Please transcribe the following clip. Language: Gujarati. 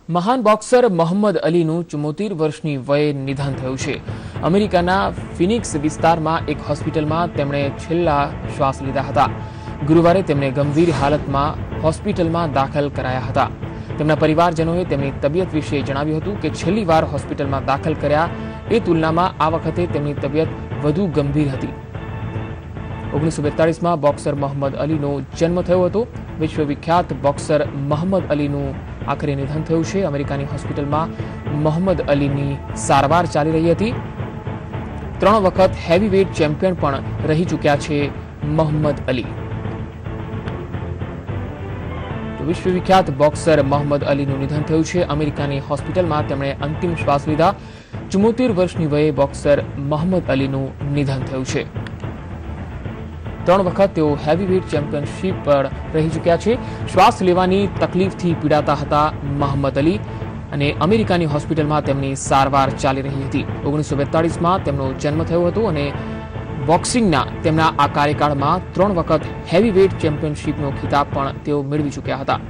મહાન બોક્સર મોહમ્મદ અલીનું 74 વર્ષની વયે નિધન થયું છે। અમેરિકાના ફિનિક્સ વિસ્તારમાં એક હોસ્પિટલમાં તેમણે છેલ્લા શ્વાસ લીધા હતા। ગુરુવારે તેમને ગંભીર હાલતમાં હોસ્પિટલમાં દાખલ કરાયા હતા। તેમના પરિવારજનોએ તેમની તબિયત વિશે જણાવ્યું હતું કે છેલ્લી વાર હોસ્પિટલમાં દાખલ કર્યા એ તુલનામાં આ વખતે તેમની તબિયત વધુ ગંભીર હતી। 1942માં બોક્સર મોહમ્મદ અલીનો જન્મ થયો હતો। વિશ્વવિખ્યાત બોક્સર મોહમ્મદ અલીનું આખરે નિધન થયું છે। અમેરિકાની હોસ્પિટલમાં મોહમ્મદ અલીની સારવાર ચાલી રહી હતી। 3 વખત હેવીવેટ ચેમ્પિયન પણ રહી ચૂક્યા છે મોહમ્મદ અલી। વિશ્વવિખ્યાત બોક્સર મોહમ્મદ અલીનું નિધન થયું છે। અમેરિકાની હોસ્પિટલમાં તેમણે અંતિમ શ્વાસ લીધા। 74 વર્ષની વયે બોક્સર મોહમ્મદ અલીનું નિધન થયું છે। 3 વખત તેઓ હેવીવેટ ચેમ્પિયનશિપ પર રહી ચૂક્યા છે। શ્વાસ લેવાની તકલીફથી પીડાતા હતા મોહમ્મદ અલી અને અમેરિકાની હોસ્પિટલમાં તેમની સારવાર ચાલી રહી હતી। 1942માં તેમનો જન્મ થયો હતો અને બોક્સિંગના તેમના આ કાર્યકાળમાં 3 વખત હેવીવેટ ચેમ્પિયનશિપનો ખિતાબ પણ તેઓ મેળવી ચૂક્યા હતા।